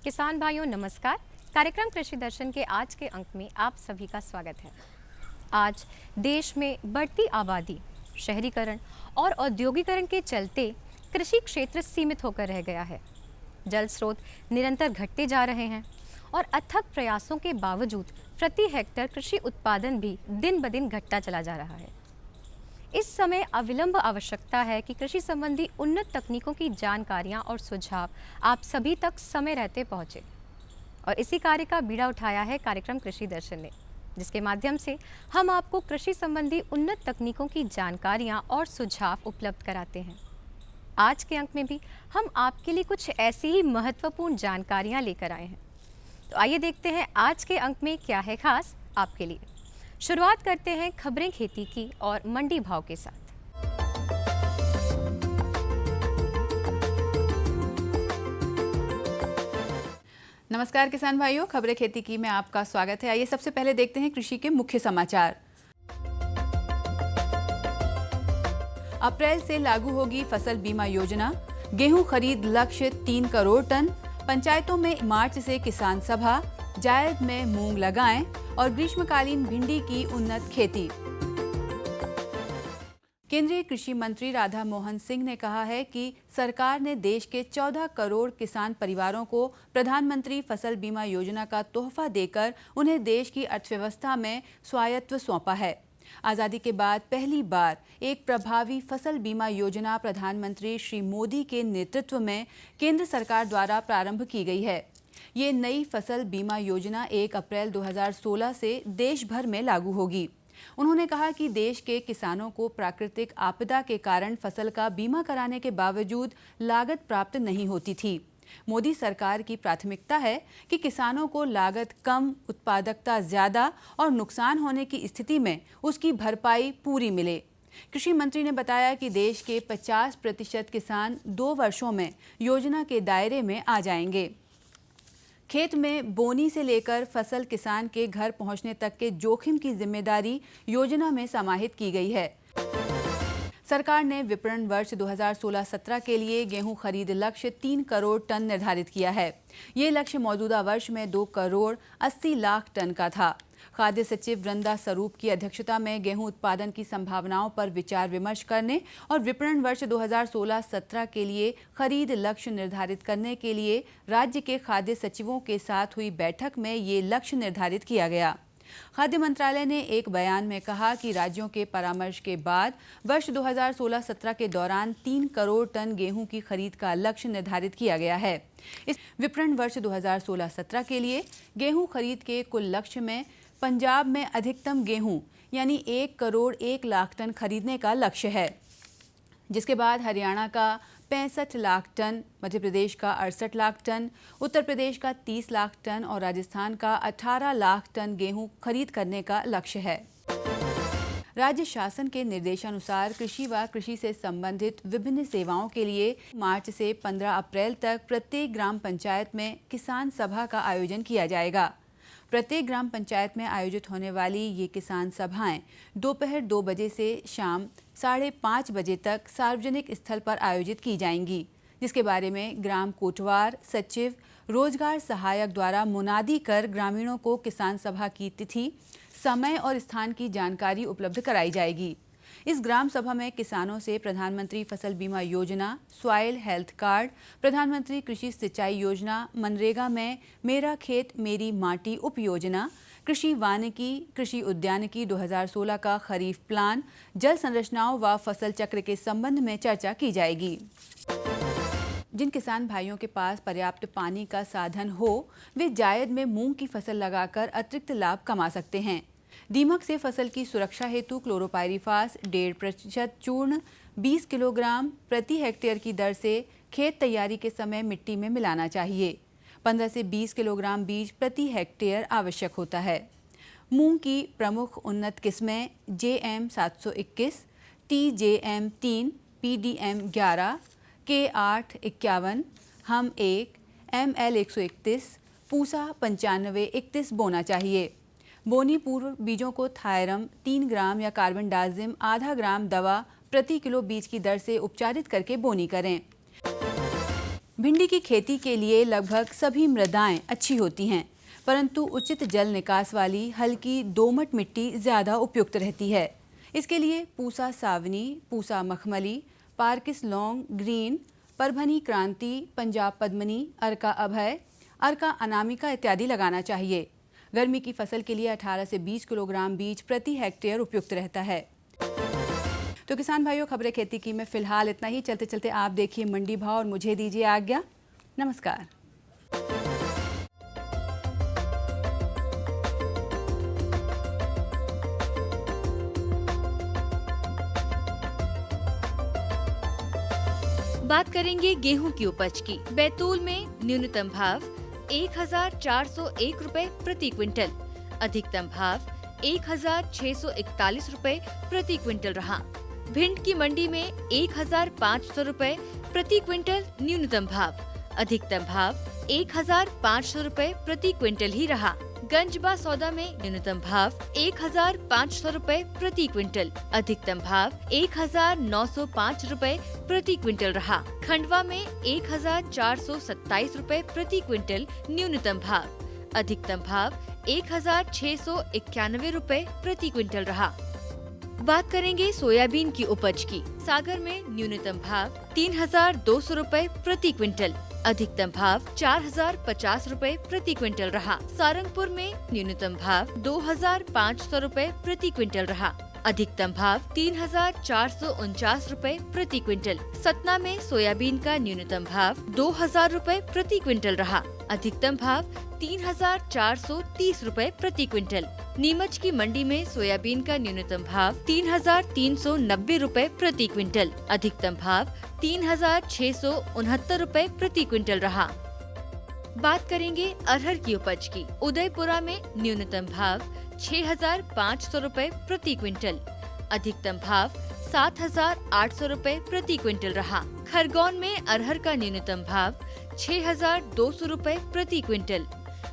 किसान भाइयों नमस्कार। कार्यक्रम कृषि दर्शन के आज के अंक में आप सभी का स्वागत है। आज देश में बढ़ती आबादी, शहरीकरण और औद्योगिकरण के चलते कृषि क्षेत्र सीमित होकर रह गया है। जल स्रोत निरंतर घटते जा रहे हैं और अथक प्रयासों के बावजूद प्रति हेक्टेयर कृषि उत्पादन भी दिन ब दिन घटता चला जा रहा है। इस समय अविलंब आवश्यकता है कि कृषि संबंधी उन्नत तकनीकों की जानकारियां और सुझाव आप सभी तक समय रहते पहुंचे और इसी कार्य का बीड़ा उठाया है कार्यक्रम कृषि दर्शन ने, जिसके माध्यम से हम आपको कृषि संबंधी उन्नत तकनीकों की जानकारियां और सुझाव उपलब्ध कराते हैं। आज के अंक में भी हम आपके लिए कुछ ऐसी ही महत्वपूर्ण जानकारियां लेकर आए हैं। तो आइए देखते हैं आज के अंक में क्या है खास आपके लिए। शुरुआत करते हैं खबरें खेती की और मंडी भाव के साथ। नमस्कार किसान भाइयों, खबरें खेती की में आपका स्वागत है। आइए सबसे पहले देखते हैं कृषि के मुख्य समाचार। अप्रैल से लागू होगी फसल बीमा योजना। गेहूं खरीद लक्ष्य 3 करोड़ टन। पंचायतों में मार्च से किसान सभा। जायद में मूंग लगाएं और ग्रीष्मकालीन भिंडी की उन्नत खेती। केंद्रीय कृषि मंत्री राधा मोहन सिंह ने कहा है कि सरकार ने देश के 14 करोड़ किसान परिवारों को प्रधानमंत्री फसल बीमा योजना का तोहफा देकर उन्हें देश की अर्थव्यवस्था में स्वायत्व सौंपा है। आज़ादी के बाद पहली बार एक प्रभावी फसल बीमा योजना प्रधानमंत्री श्री मोदी के नेतृत्व में केंद्र सरकार द्वारा प्रारंभ की गई है। ये नई फसल बीमा योजना 1 अप्रैल 2016 से देश भर में लागू होगी। उन्होंने कहा कि देश के किसानों को प्राकृतिक आपदा के कारण फसल का बीमा कराने के बावजूद लागत प्राप्त नहीं होती थी। मोदी सरकार की प्राथमिकता है कि किसानों को लागत कम, उत्पादकता ज्यादा और नुकसान होने की स्थिति में उसकी भरपाई पूरी मिले। कृषि मंत्री ने बताया कि देश के 50% किसान 2 वर्षों में योजना के दायरे में आ जाएंगे। खेत में बोनी से लेकर फसल किसान के घर पहुंचने तक के जोखिम की जिम्मेदारी योजना में समाहित की गई है। सरकार ने विपणन वर्ष 2016-17 के लिए गेहूं खरीद लक्ष्य 3 करोड़ टन निर्धारित किया है। ये लक्ष्य मौजूदा वर्ष में 2 करोड़ 80 लाख टन का था। खाद्य सचिव वृंदा स्वरूप की अध्यक्षता में गेहूं उत्पादन की संभावनाओं पर विचार विमर्श करने और विपणन वर्ष 2016-17 के लिए खरीद लक्ष्य निर्धारित करने के लिए राज्य के खाद्य सचिवों के साथ हुई बैठक में ये लक्ष्य निर्धारित किया गया। खाद्य मंत्रालय ने एक बयान में कहा कि राज्यों के परामर्श के बाद वर्ष 2016-17 के दौरान 3 करोड़ टन गेहूं की खरीद का लक्ष्य निर्धारित किया गया है। इस विपणन वर्ष 2016-17 के लिए गेहूं खरीद के कुल लक्ष्य में पंजाब में अधिकतम गेहूं यानी 1 करोड़ 1 लाख टन खरीदने का लक्ष्य है, जिसके बाद हरियाणा का 65 लाख टन, मध्य प्रदेश का 68 लाख टन, उत्तर प्रदेश का 30 लाख टन और राजस्थान का 18 लाख टन गेहूं खरीद करने का लक्ष्य है। राज्य शासन के निर्देशानुसार कृषि व कृषि से संबंधित विभिन्न सेवाओं के लिए मार्च से 15 अप्रैल तक प्रत्येक ग्राम पंचायत में किसान सभा का आयोजन किया जाएगा। प्रत्येक ग्राम पंचायत में आयोजित होने वाली ये किसान सभाएं दोपहर 2 बजे से शाम 5:30 बजे तक सार्वजनिक स्थल पर आयोजित की जाएंगी, जिसके बारे में ग्राम कोटवार, सचिव, रोजगार सहायक द्वारा मुनादी कर ग्रामीणों को किसान सभा की तिथि, समय और स्थान की जानकारी उपलब्ध कराई जाएगी। इस ग्राम सभा में किसानों से प्रधानमंत्री फसल बीमा योजना, सॉइल हेल्थ कार्ड, प्रधानमंत्री कृषि सिंचाई योजना, मनरेगा में मेरा खेत मेरी माटी उप योजना, कृषि वानिकी, कृषि उद्यानिकी 2016 का खरीफ प्लान, जल संरचनाओं व फसल चक्र के संबंध में चर्चा की जाएगी। जिन किसान भाइयों के पास पर्याप्त पानी का साधन हो, वे जायद में मूंग की फसल लगाकर अतिरिक्त लाभ कमा सकते हैं। दीमक से फसल की सुरक्षा हेतु क्लोरोपाइरीफास 1.5% चूर्ण 20 किलोग्राम प्रति हेक्टेयर की दर से खेत तैयारी के समय मिट्टी में मिलाना चाहिए। 15 से 20 किलोग्राम बीज प्रति हेक्टेयर आवश्यक होता है। मूंग की प्रमुख उन्नत किस्में JM 721, TJM 3, PDM 11, K8 51, हम 1, ML 131, पूसा 95 31 बोना चाहिए। बोनी पूर्व बीजों को थायरम 3 ग्राम या कार्बनडाजिम आधा ग्राम दवा प्रति किलो बीज की दर से उपचारित करके बोनी करें। भिंडी की खेती के लिए लगभग सभी मृदाएं अच्छी होती हैं, परंतु उचित जल निकास वाली हल्की दोमट मिट्टी ज़्यादा उपयुक्त रहती है। इसके लिए पूसा सावनी, पूसा मखमली, पार्किस लॉन्ग ग्रीन, परभनी क्रांति, पंजाब पद्मनी, अर्का अभय, अर्का अनामिका इत्यादि लगाना चाहिए। गर्मी की फसल के लिए 18 से 20 किलोग्राम बीज प्रति हेक्टेयर उपयुक्त रहता है। तो किसान भाइयों, खबरें खेती की में फिलहाल इतना ही। चलते चलते आप देखिए मंडी भाव और मुझे दीजिए आज्ञा। नमस्कार। बात करेंगे गेहूं की उपज की। बैतूल में न्यूनतम भाव 1401 रुपए प्रति क्विंटल, अधिकतम भाव 1641 रुपए प्रति क्विंटल रहा। भिंड की मंडी में 1500 रुपए प्रति क्विंटल न्यूनतम भाव, अधिकतम भाव 1500 रुपए प्रति क्विंटल ही रहा। गंजबा सौदा में न्यूनतम भाव 1500 रुपए प्रति क्विंटल, अधिकतम भाव 1905 रुपए प्रति क्विंटल रहा। खंडवा में 1427 रुपए प्रति क्विंटल न्यूनतम भाव, अधिकतम भाव 1691 रुपए प्रति क्विंटल रहा। बात करेंगे सोयाबीन की उपज की। सागर में न्यूनतम भाव 3200 रुपए प्रति क्विंटल, अधिकतम भाव 4050 रुपए प्रति क्विंटल रहा। सारंगपुर में न्यूनतम भाव 2500 रुपए प्रति क्विंटल रहा, अधिकतम भाव 3449 रुपए प्रति क्विंटल। सतना में सोयाबीन का न्यूनतम भाव 2000 रुपए प्रति क्विंटल रहा, अधिकतम भाव 3430 रुपए प्रति क्विंटल। नीमच की मंडी में सोयाबीन का न्यूनतम भाव 3390 रुपए प्रति क्विंटल, अधिकतम भाव 3669 रुपए प्रति क्विंटल रहा। बात करेंगे अरहर की उपज की। उदयपुरा में न्यूनतम भाव 6500 रुपए प्रति क्विंटल, अधिकतम भाव 7800 रुपए प्रति क्विंटल रहा। खरगोन में अरहर का न्यूनतम भाव 6200 रुपए प्रति क्विंटल,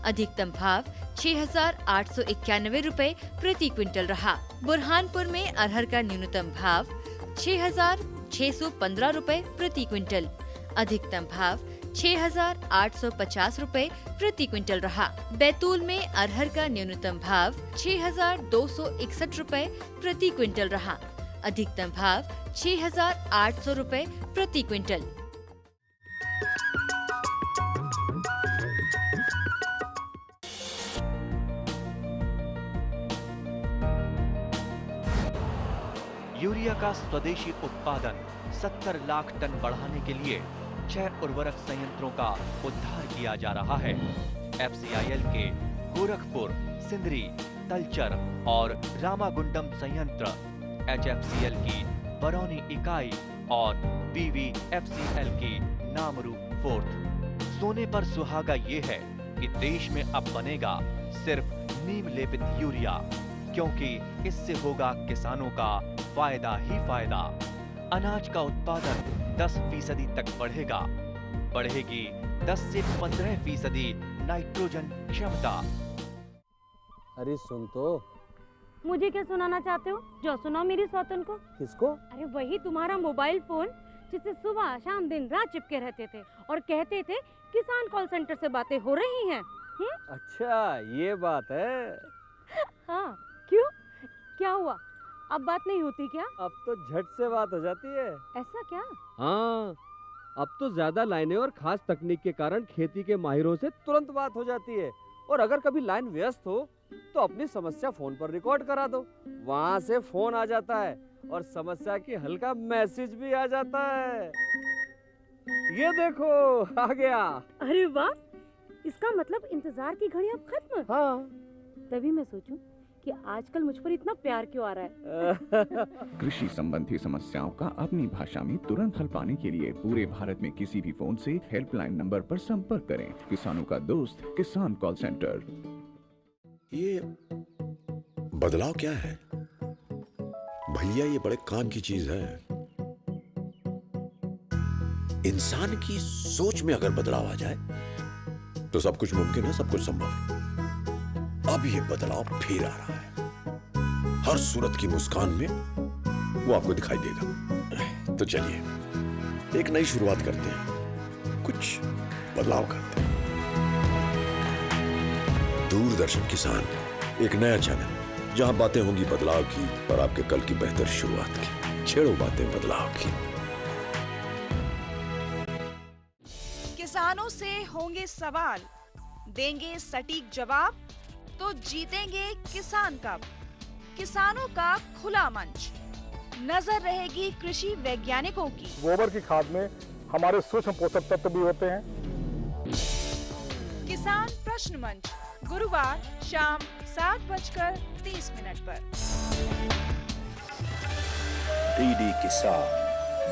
अधिकतम भाव 6891 रुपए प्रति क्विंटल रहा। बुरहानपुर में अरहर का न्यूनतम भाव 6615 रुपए प्रति क्विंटल, अधिकतम भाव 6850 रुपए प्रति क्विंटल रहा। बैतूल में अरहर का न्यूनतम भाव 6261 रुपए प्रति क्विंटल रहा, अधिकतम भाव 6800 रुपए प्रति क्विंटल। यूरिया का स्वदेशी उत्पादन 70 लाख टन बढ़ाने के लिए 6 उर्वरक संयंत्रों का उद्धार किया जा रहा है। FCIL के गोरखपुर, सिंदरी, तलचर और रामागुंडम संयंत्र, HFCL की बरौनी इकाई और BVFCL की नामरू फोर्थ। सोने पर सुहागा ये है कि देश में अब बनेगा सिर्फ नीम लेपित यूरिया, क्योंकि इससे होगा किसानों का फायदा ही फायदा। अनाज का उत्पादन 10% तक बढ़ेगा, बढ़ेगी 10 से 15% नाइट्रोजन क्षमता। अरे सुन तो। मुझे क्या सुनाना चाहते हो? जो सुनाओ मेरी सौतन को। किसको? अरे वही तुम्हारा मोबाइल फोन जिससे सुबह शाम दिन रात चिपके रहते थे और कहते थे किसान कॉल सेंटर से बातें हो रही हैं। अच्छा ये बात है। हाँ क्यों, क्या हुआ? अब बात नहीं होती क्या? अब तो झट से बात हो जाती है। ऐसा क्या? हाँ, अब तो ज्यादा लाइनें और खास तकनीक के कारण खेती के माहिरों से तुरंत बात हो जाती है। और अगर कभी लाइन व्यस्त हो तो अपनी समस्या फोन पर रिकॉर्ड करा दो, वहाँ से फोन आ जाता है और समस्या की हल का मैसेज भी आ जाता है। ये देखो आ गया। अरे वाह, इसका मतलब इंतजार की घड़ी अब खत्म। हाँ, तभी मैं सोचूं कि आजकल मुझ पर इतना प्यार क्यों आ रहा है। कृषि संबंधी समस्याओं का अपनी भाषा में तुरंत हल पाने के लिए पूरे भारत में किसी भी फोन से हेल्पलाइन नंबर पर संपर्क करें। किसानों का दोस्त किसान कॉल सेंटर। ये बदलाव क्या है भैया? ये बड़े काम की चीज है। इंसान की सोच में अगर बदलाव आ जाए तो सब कुछ मुमकिन है, सब कुछ संभव है। अब ये बदलाव फिर आ रहा है। हर सूरत की मुस्कान में वो आपको दिखाई देगा। तो चलिए एक नई शुरुआत करते हैं। कुछ बदलाव करते हैं। दूरदर्शन किसान, एक नया चैनल जहां बातें होंगी बदलाव की और आपके कल की बेहतर शुरुआत की। छेड़ो बातें बदलाव की। किसानों से होंगे सवाल, देंगे सटीक जवाब, तो जीतेंगे किसान कप। किसानों का खुला मंच, नजर रहेगी कृषि वैज्ञानिकों की। गोबर की खाद में हमारे सूक्ष्म पोषक तत्व भी होते हैं। किसान प्रश्न मंच, गुरुवार शाम 7:30 पर। डीडी किसान,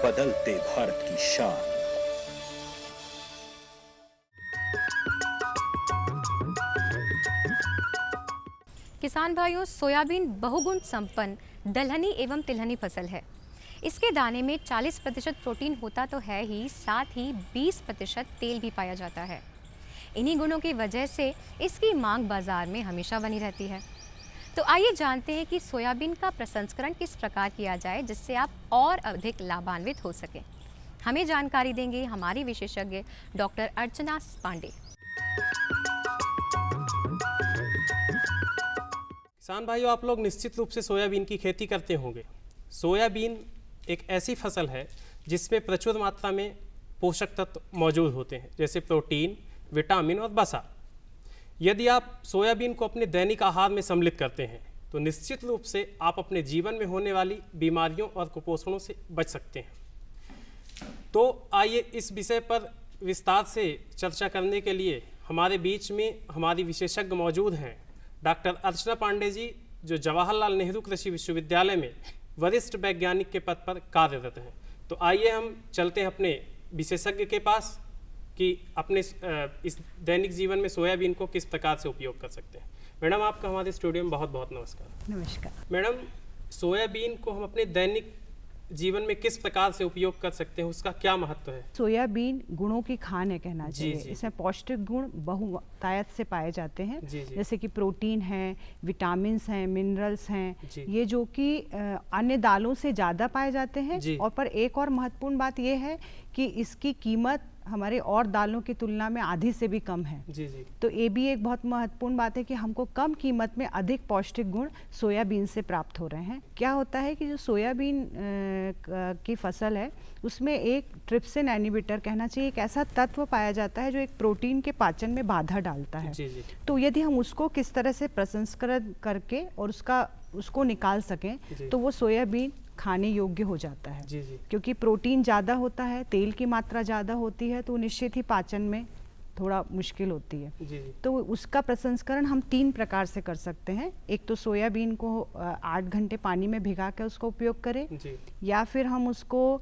बदलते भारत की शान। किसान भाइयों, सोयाबीन बहुगुण संपन्न दलहनी एवं तिलहनी फसल है। इसके दाने में 40% प्रोटीन होता तो है ही, साथ ही 20% तेल भी पाया जाता है। इन्हीं गुणों की वजह से इसकी मांग बाजार में हमेशा बनी रहती है। तो आइए जानते हैं कि सोयाबीन का प्रसंस्करण किस प्रकार किया जाए जिससे आप और अधिक लाभान्वित हो सकें। हमें जानकारी देंगे हमारी विशेषज्ञ डॉक्टर अर्चना पांडे। किसान भाइयों, आप लोग निश्चित रूप से सोयाबीन की खेती करते होंगे। सोयाबीन एक ऐसी फसल है जिसमें प्रचुर मात्रा में पोषक तत्व मौजूद होते हैं, जैसे प्रोटीन, विटामिन और वसा। यदि आप सोयाबीन को अपने दैनिक आहार में सम्मिलित करते हैं तो निश्चित रूप से आप अपने जीवन में होने वाली बीमारियों और कुपोषणों से बच सकते हैं। तो आइए इस विषय पर विस्तार से चर्चा करने के लिए हमारे बीच में हमारी विशेषज्ञ मौजूद हैं। डॉक्टर अर्चना पांडे जी, जो जवाहरलाल नेहरू कृषि विश्वविद्यालय में वरिष्ठ वैज्ञानिक के पद पर कार्यरत हैं। तो आइए हम चलते हैं अपने विशेषज्ञ के पास कि अपने इस दैनिक जीवन में सोयाबीन को किस प्रकार से उपयोग कर सकते हैं। मैडम, आपका हमारे स्टूडियो में बहुत बहुत नमस्कार। नमस्कार मैडम, सोयाबीन को हम अपने दैनिक जीवन में किस प्रकार से उपयोग कर सकते हैं, उसका क्या महत्व है? सोयाबीन गुणों की खान है कहना चाहिए। जी। इसमें पौष्टिक गुण बहुतायत से पाए जाते हैं। जी। जैसे कि प्रोटीन है, विटामिन्स हैं, मिनरल्स हैं, ये जो कि अन्य दालों से ज़्यादा पाए जाते हैं। और पर एक और महत्वपूर्ण बात ये है कि इसकी कीमत हमारे और दालों की तुलना में आधी से भी कम है। जी। तो ये भी एक बहुत महत्वपूर्ण बात है कि हमको कम कीमत में अधिक पौष्टिक गुण सोयाबीन से प्राप्त हो रहे हैं। क्या होता है कि जो सोयाबीन की फसल है उसमें एक ट्रिप्सिन इनहिबिटर कहना चाहिए, एक ऐसा तत्व पाया जाता है जो एक प्रोटीन के पाचन में बाधा डालता है। जी। तो यदि हम उसको किस तरह से प्रसंस्करण करके और उसको निकाल सकें तो वो सोयाबीन खाने योग्य हो जाता है। जी। क्योंकि प्रोटीन ज़्यादा होता है, तेल की मात्रा ज़्यादा होती है, तो निश्चित ही पाचन में थोड़ा मुश्किल होती है। जी। तो उसका प्रसंस्करण हम 3 प्रकार से कर सकते हैं। एक तो सोयाबीन को 8 घंटे पानी में भिगा कर उसका उपयोग करें, या फिर हम उसको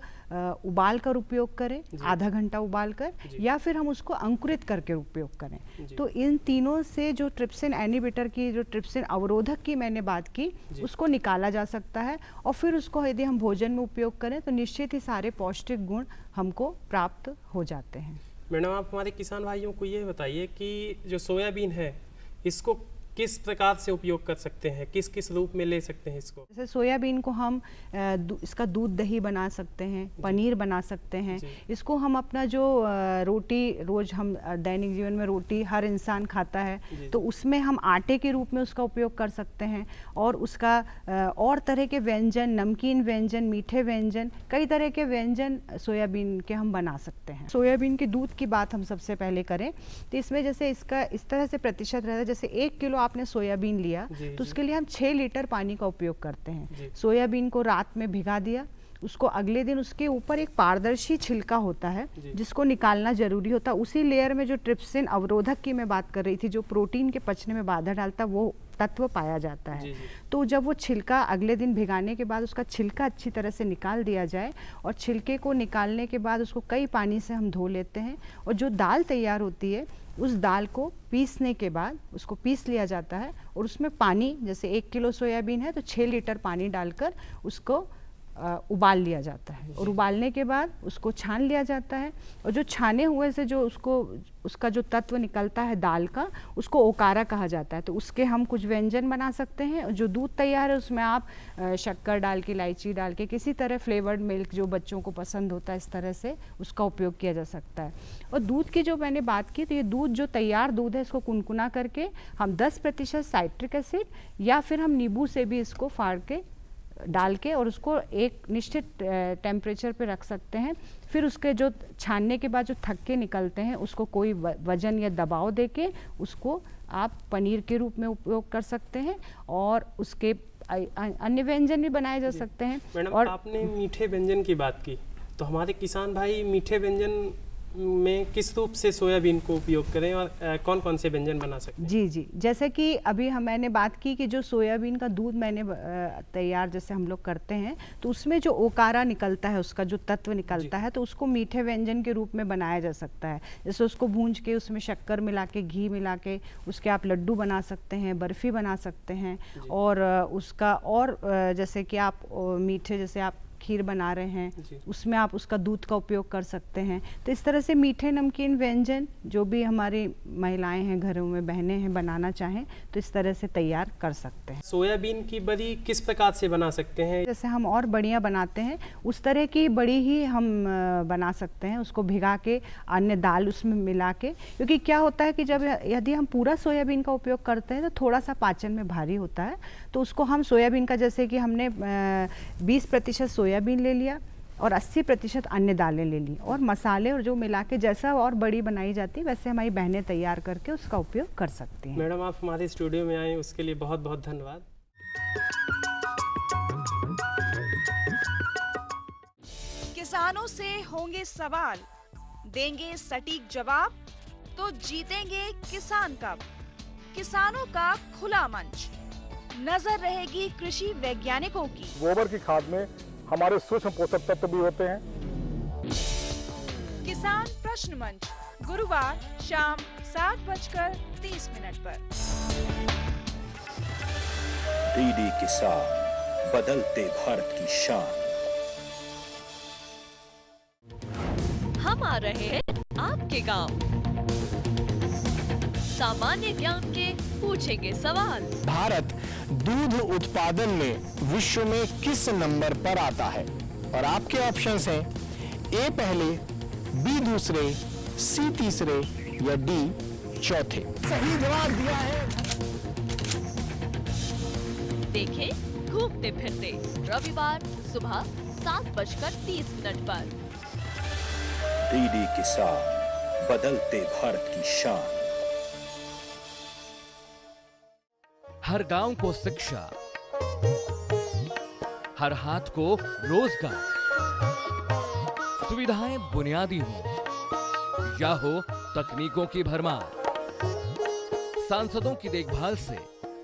उबाल कर उपयोग करें, आधा घंटा उबाल कर, या फिर हम उसको अंकुरित करके उपयोग करें। तो इन तीनों से जो ट्रिप्सिन इनहिबिटर की, जो ट्रिप्सिन अवरोधक की मैंने बात की, उसको निकाला जा सकता है। और फिर उसको यदि हम भोजन में उपयोग करें तो निश्चित ही सारे पौष्टिक गुण हमको प्राप्त हो जाते हैं। मैडम, आप हमारे किसान भाइयों को ये बताइए कि जो सोयाबीन है इसको किस प्रकार से उपयोग कर सकते हैं, किस किस रूप में ले सकते हैं इसको? जैसे सोयाबीन को हम इसका दूध दही बना सकते हैं, पनीर बना सकते हैं। इसको हम अपना जो रोटी रोज हम दैनिक जीवन में रोटी हर इंसान खाता है, तो उसमें हम आटे के रूप में उसका उपयोग कर सकते हैं। और उसका और तरह के व्यंजन, नमकीन व्यंजन, मीठे व्यंजन, कई तरह के व्यंजन सोयाबीन के हम बना सकते हैं। सोयाबीन के दूध की बात हम सबसे पहले करें तो इसमें जैसे इसका इस तरह से प्रतिशत रहता है, जैसे 1 किलो आपने सोयाबीन लिया तो उसके लिए हम 6 लीटर पानी का उपयोग करते हैं। सोयाबीन को रात में भिगा दिया, उसको अगले दिन उसके ऊपर एक पारदर्शी छिलका होता है जिसको निकालना जरूरी होता है। उसी लेयर में जो ट्रिप्सिन अवरोधक की मैं बात कर रही थी, जो प्रोटीन के पचने में बाधा डालता, वो तत्व पाया जाता है। तो जब वो छिलका अगले दिन भिगाने के बाद उसका छिलका अच्छी तरह से निकाल दिया जाए, और छिलके को निकालने के बाद उसको कई पानी से हम धो लेते हैं, और जो दाल तैयार होती है उस दाल को पीसने के बाद उसको पीस लिया जाता है, और उसमें पानी, जैसे 1 किलो सोयाबीन है तो 6 लीटर पानी डालकर उसको उबाल लिया जाता है और उबालने के बाद उसको छान लिया जाता है और जो छाने हुए से जो उसका जो तत्व निकलता है दाल का, उसको ओकारा कहा जाता है। तो उसके हम कुछ व्यंजन बना सकते हैं। और जो दूध तैयार है उसमें आप शक्कर डाल के, इलायची डाल के, किसी तरह फ्लेवर्ड मिल्क जो बच्चों को पसंद होता है इस तरह से उसका उपयोग किया जा सकता है। और दूध की जो मैंने बात की, तो ये दूध जो तैयार दूध है इसको कुनकुना करके हम 10% साइट्रिक एसिड या फिर हम नींबू से भी इसको फाड़ के डाल के और उसको एक निश्चित टेम्परेचर पे रख सकते हैं। फिर उसके जो छानने के बाद जो थक्के निकलते हैं उसको कोई वजन या दबाव देके उसको आप पनीर के रूप में उपयोग कर सकते हैं और उसके अन्य व्यंजन भी बनाए जा सकते हैं। मैडम, और आपने मीठे व्यंजन की बात की, तो हमारे किसान भाई मीठे व्यंजन में किस रूप से सोयाबीन को उपयोग करें और कौन कौन से व्यंजन बना सकते हैं? जी, जैसे कि अभी मैंने बात की कि जो सोयाबीन का दूध मैंने तैयार जैसे हम लोग करते हैं, तो उसमें जो ओकारा निकलता है, उसका जो तत्व निकलता है, तो उसको मीठे व्यंजन के रूप में बनाया जा सकता है। जैसे उसको भूंज के उसमें शक्कर मिला के, घी मिला के उसके आप लड्डू बना सकते हैं, बर्फ़ी बना सकते हैं। और उसका और जैसे कि आप मीठे, जैसे आप खीर बना रहे हैं, उसमें आप उसका दूध का उपयोग कर सकते हैं। तो इस तरह से मीठे नमकीन व्यंजन जो भी हमारी महिलाएं हैं, घरों में बहनें हैं, बनाना चाहें तो इस तरह से तैयार कर सकते हैं। सोयाबीन की बड़ी किस प्रकार से बना सकते हैं? जैसे हम और बड़ियाँ बनाते हैं उस तरह की बड़ी ही हम बना सकते हैं, उसको भिगा के अन्य दाल उसमें मिला के। क्योंकि क्या होता है कि जब यदि हम पूरा सोयाबीन का उपयोग करते हैं तो थोड़ा सा पाचन में भारी होता है, तो उसको हम सोयाबीन का, जैसे कि हमने 20% सोयाबीन ले लिया और 80% अन्य दालें ले ली और मसाले और जो मिला के जैसा और बड़ी बनाई जाती है वैसे हमारी बहनें तैयार करके उसका उपयोग कर सकती हैं। मैडम, आप हमारे स्टूडियो में आए उसके लिए बहुत बहुत धन्यवाद। किसानों से होंगे सवाल, देंगे सटीक जवाब, तो जीतेंगे किसान कप। किसानों का खुला मंच, नजर रहेगी कृषि वैज्ञानिकों की। गोबर की खाद में हमारे सूक्ष्म पोषक तत्व भी होते हैं। किसान प्रश्न मंच, गुरुवार शाम 7:30 पर। डीडी किसान, बदलते भारत की शान। हम आ रहे हैं आपके गांव, सामान्य ज्ञान के पूछेंगे सवाल। भारत दूध उत्पादन में विश्व में किस नंबर पर आता है? और आपके ऑप्शंस हैं ए पहले, बी दूसरे, सी तीसरे या डी चौथे। सही जवाब दिया है। देखें घूमते फिरते रविवार सुबह 7:30 पर। डीडी किसान, बदलते भारत की शान। हर गांव को शिक्षा, हर हाथ को रोजगार, सुविधाएं बुनियादी हो या हो तकनीकों की भरमार, सांसदों की देखभाल से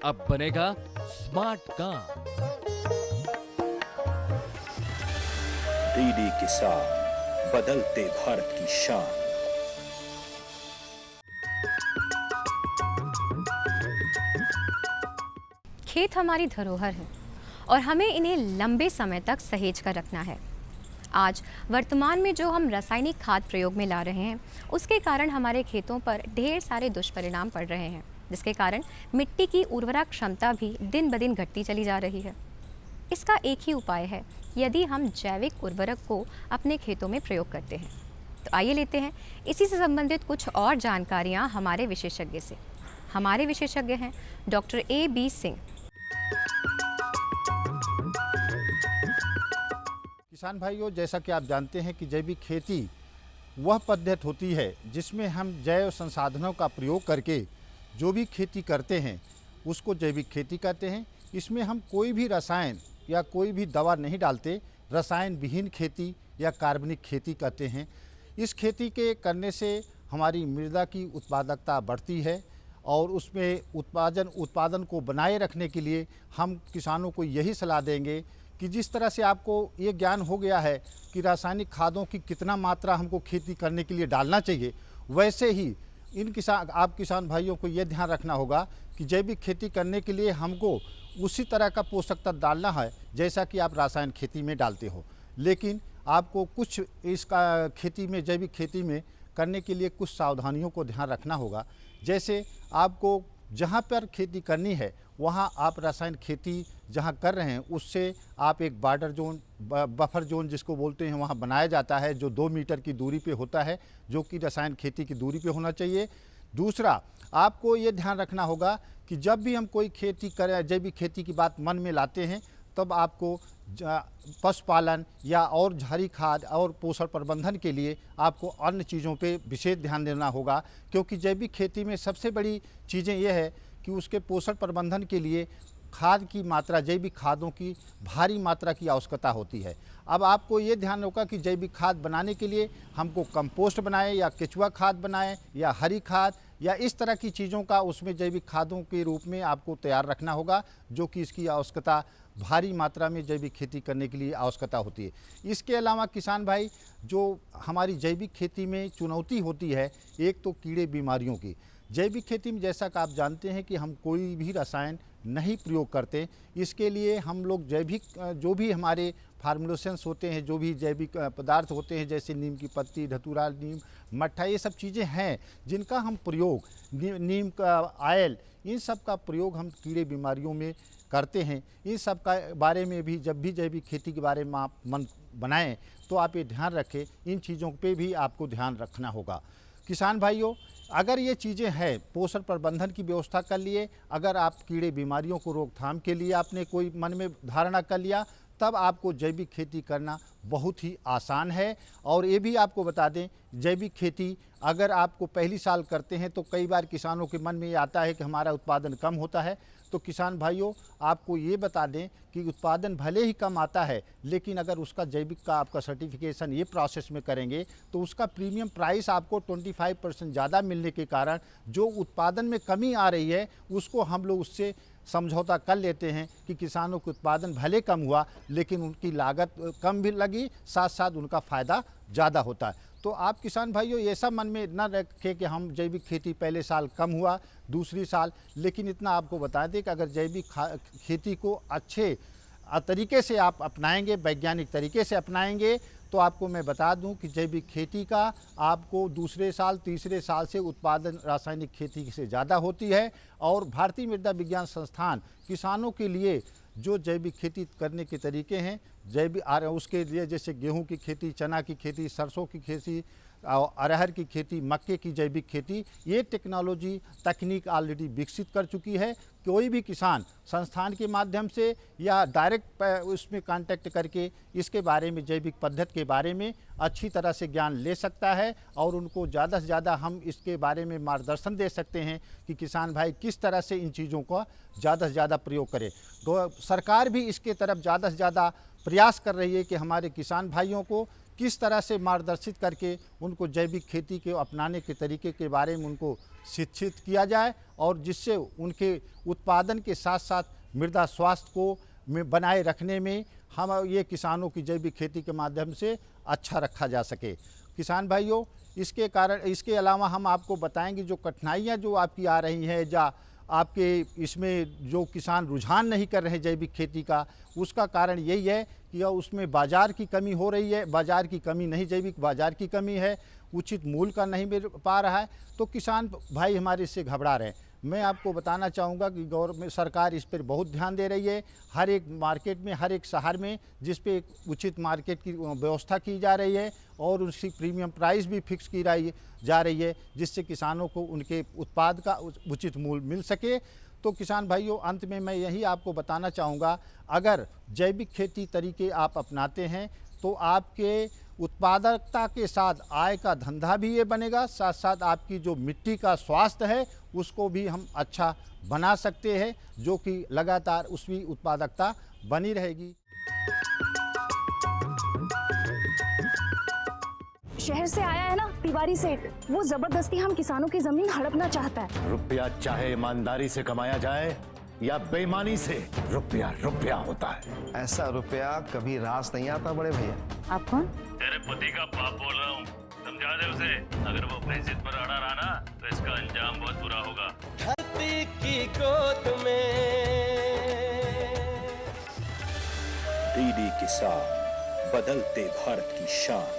अब बनेगा स्मार्ट काम। डीडी किसान, बदलते भारत की शान। खेत हमारी धरोहर है और हमें इन्हें लंबे समय तक सहेज कर रखना है। आज वर्तमान में जो हम रासायनिक खाद प्रयोग में ला रहे हैं उसके कारण हमारे खेतों पर ढेर सारे दुष्परिणाम पड़ रहे हैं, जिसके कारण मिट्टी की उर्वरा क्षमता भी दिन ब दिन घटती चली जा रही है। इसका एक ही उपाय है, यदि हम जैविक उर्वरक को अपने खेतों में प्रयोग करते हैं। तो आइए लेते हैं इसी से संबंधित कुछ और जानकारियाँ हमारे विशेषज्ञ से। हमारे विशेषज्ञ हैं डॉक्टर A.B. सिंह। किसान भाइयों, जैसा कि आप जानते हैं कि जैविक खेती वह पद्धति होती है जिसमें हम जैव संसाधनों का प्रयोग करके जो भी खेती करते हैं उसको जैविक खेती कहते हैं। इसमें हम कोई भी रसायन या कोई भी दवा नहीं डालते, रसायन विहीन खेती या कार्बनिक खेती कहते हैं। इस खेती के करने से हमारी मृदा की उत्पादकता बढ़ती है और उसमें उत्पादन को बनाए रखने के लिए हम किसानों को यही सलाह देंगे कि जिस तरह से आपको ये ज्ञान हो गया है कि रासायनिक खादों की कितना मात्रा हमको खेती करने के लिए डालना चाहिए, वैसे ही आप किसान भाइयों को ये ध्यान रखना होगा कि जैविक खेती करने के लिए हमको उसी तरह का पोषक तत्व डालना है जैसा कि आप रासायनिक खेती में डालते हो, लेकिन आपको कुछ इसका खेती में, जैविक खेती में करने के लिए कुछ सावधानियों को ध्यान रखना होगा। जैसे आपको जहाँ पर खेती करनी है वहाँ आप रासायनिक खेती जहाँ कर रहे हैं उससे आप एक बॉर्डर जोन, बफर जोन जिसको बोलते हैं, वहाँ बनाया जाता है जो 2 मीटर की दूरी पे होता है, जो कि रासायनिक खेती की दूरी पे होना चाहिए। दूसरा, आपको ये ध्यान रखना होगा कि जब भी हम कोई खेती करें, जैविक खेती की बात मन में लाते हैं, तब आपको पशुपालन या और झाड़ी खाद और पोषण प्रबंधन के लिए आपको अन्य चीज़ों पे विशेष ध्यान देना होगा, क्योंकि जैविक खेती में सबसे बड़ी चीज़ें यह है कि उसके पोषण प्रबंधन के लिए खाद की मात्रा, जैविक खादों की भारी मात्रा की आवश्यकता होती है। अब आपको ये ध्यान होगा कि जैविक खाद बनाने के लिए हमको कंपोस्ट बनाएं या केचुआ खाद बनाएं या हरी खाद या इस तरह की चीज़ों का उसमें जैविक खादों के रूप में आपको तैयार रखना होगा, जो कि इसकी आवश्यकता भारी मात्रा में जैविक खेती करने के लिए आवश्यकता होती है। इसके अलावा किसान भाई, जो हमारी जैविक खेती में चुनौती होती है, एक तो कीड़े बीमारियों की। जैविक खेती में जैसा कि आप जानते हैं कि हम कोई भी रसायन नहीं प्रयोग करते, इसके लिए हम लोग जैविक जो भी हमारे फार्मुलेशंस होते हैं, जो भी जैविक पदार्थ होते हैं, जैसे नीम की पत्ती, धतूरा, नीम, मट्ठा, ये सब चीज़ें हैं जिनका हम प्रयोग, नीम का ऑयल, इन सब का प्रयोग हम कीड़े बीमारियों में करते हैं। इन सब का बारे में भी जब भी जैविक खेती के बारे में आप मन बनाएं तो आप ये ध्यान रखें, इन चीज़ों पे भी आपको ध्यान रखना होगा। किसान भाइयों, अगर ये चीज़ें हैं, पोषण प्रबंधन की व्यवस्था कर लिए, अगर आप कीड़े बीमारियों को रोकथाम के लिए आपने कोई मन में धारणा कर लिया, तब आपको जैविक खेती करना बहुत ही आसान है। और ये भी आपको बता दें, जैविक खेती अगर आपको पहली साल करते हैं तो कई बार किसानों के मन में ये आता है कि हमारा उत्पादन कम होता है। तो किसान भाइयों, आपको ये बता दें कि उत्पादन भले ही कम आता है, लेकिन अगर उसका जैविक का आपका सर्टिफिकेशन ये प्रोसेस में करेंगे तो उसका प्रीमियम प्राइस आपको 25% ज़्यादा मिलने के कारण जो उत्पादन में कमी आ रही है उसको हम लोग उससे समझौता कर लेते हैं कि किसानों के उत्पादन भले कम हुआ लेकिन उनकी लागत कम भी लगी, साथ साथ उनका फ़ायदा ज़्यादा होता है। तो आप किसान भाइयों ऐसा मन में न रखें कि हम जैविक खेती पहले साल कम हुआ, दूसरी साल, लेकिन इतना आपको बता दें कि अगर जैविक खेती को अच्छे तरीके से आप अपनाएंगे, वैज्ञानिक तरीके से अपनाएंगे, तो आपको मैं बता दूं कि जैविक खेती का आपको दूसरे साल, तीसरे साल से उत्पादन रासायनिक खेती से ज़्यादा होती है। और भारतीय मृदा विज्ञान संस्थान किसानों के लिए जो जैविक खेती करने के तरीके हैं, उसके लिए जैसे गेहूं की खेती, चना की खेती, सरसों की खेती, अरहर की खेती, मक्के की जैविक खेती, ये टेक्नोलॉजी तकनीक ऑलरेडी विकसित कर चुकी है। कोई भी किसान संस्थान के माध्यम से या डायरेक्ट उसमें कांटेक्ट करके इसके बारे में, जैविक पद्धति के बारे में अच्छी तरह से ज्ञान ले सकता है और उनको ज़्यादा से ज़्यादा हम इसके बारे में मार्गदर्शन दे सकते हैं कि किसान भाई किस तरह से इन चीज़ों का ज़्यादा से ज़्यादा प्रयोग करें। तो सरकार भी इसके तरफ ज़्यादा से ज़्यादा प्रयास कर रही है कि हमारे किसान भाइयों को किस तरह से मार्गदर्शित करके उनको जैविक खेती के अपनाने के तरीके के बारे में उनको शिक्षित किया जाए और जिससे उनके उत्पादन के साथ साथ मृदा स्वास्थ्य को बनाए रखने में हम ये किसानों की जैविक खेती के माध्यम से अच्छा रखा जा सके। किसान भाइयों, इसके अलावा हम आपको बताएंगे जो कठिनाइयाँ जो आपकी आ रही हैं या आपके इसमें जो किसान रुझान नहीं कर रहे हैं जैविक खेती का, उसका कारण यही है कि उसमें बाज़ार की कमी हो रही है। बाज़ार की कमी नहीं, जैविक बाज़ार की कमी है, उचित मूल्य का नहीं मिल पा रहा है, तो किसान भाई हमारे इससे घबरा रहे हैं। मैं आपको बताना चाहूँगा कि गवर्नमेंट सरकार इस पर बहुत ध्यान दे रही है। हर एक मार्केट में, हर एक शहर में जिस पे एक उचित मार्केट की व्यवस्था की जा रही है और उसकी प्रीमियम प्राइस भी फिक्स की जा रही है, जिससे किसानों को उनके उत्पाद का उचित मूल्य मिल सके। तो किसान भाइयों, अंत में मैं यही आपको बताना चाहूँगा, अगर जैविक खेती तरीके आप अपनाते हैं तो आपके उत्पादकता के साथ आय का धंधा भी ये बनेगा, साथ साथ आपकी जो मिट्टी का स्वास्थ्य है उसको भी हम अच्छा बना सकते हैं, जो कि लगातार उसकी उत्पादकता बनी रहेगी। शहर से आया है ना तिवारी सेठ, वो जबरदस्ती हम किसानों की जमीन हड़पना चाहता है। रुपया चाहे ईमानदारी से कमाया जाए या बेईमानी से, रुपया रुपया होता है। ऐसा रुपया कभी रास नहीं आता बड़े भैया। आप कौन? तेरे पति का बाप बोल रहा हूँ, समझा दे उसे। अगर वो अपनी जिद पर अड़ा रहा ना तो इसका साथ बदलते भारत की शान।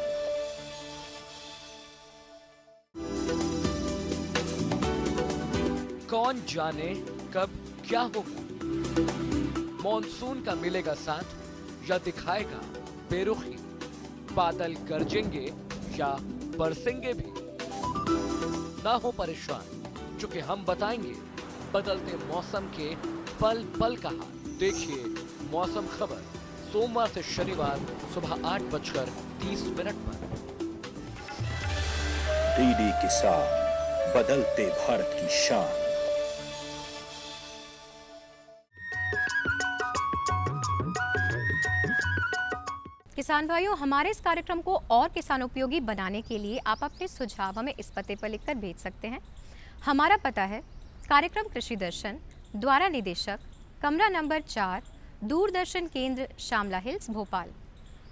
कौन जाने कब क्या होगा, मॉनसून का मिलेगा साथ या दिखाएगा बेरुखी, बादल गरजेंगे या बरसेंगे भी। ना हो परेशान, क्योंकि हम बताएंगे बदलते मौसम के पल पल का हाल। देखिए मौसम खबर सोमवार से शनिवार सुबह 8:30 पर। डीडी के साथ बदलते भारत की शान। किसान भाइयों, हमारे इस कार्यक्रम को और किसान उपयोगी बनाने के लिए आप अपने सुझाव हमें इस पते पर लिखकर भेज सकते हैं। हमारा पता है कार्यक्रम कृषि दर्शन, द्वारा निदेशक, कमरा नंबर 4, दूरदर्शन केंद्र Shamla hills, Bhopal,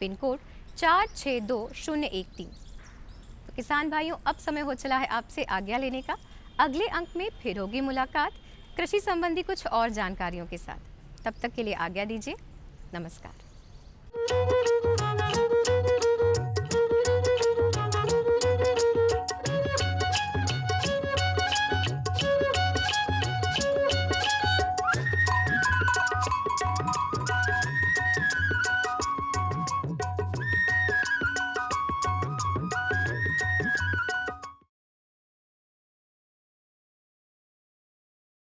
pin code 462013। तो किसान भाइयों, अब समय हो चला है आपसे आज्ञा लेने का। अगले अंक में फिर होगी मुलाकात कृषि संबंधी कुछ और जानकारियों के साथ। तब तक के लिए आज्ञा दीजिए। नमस्कार।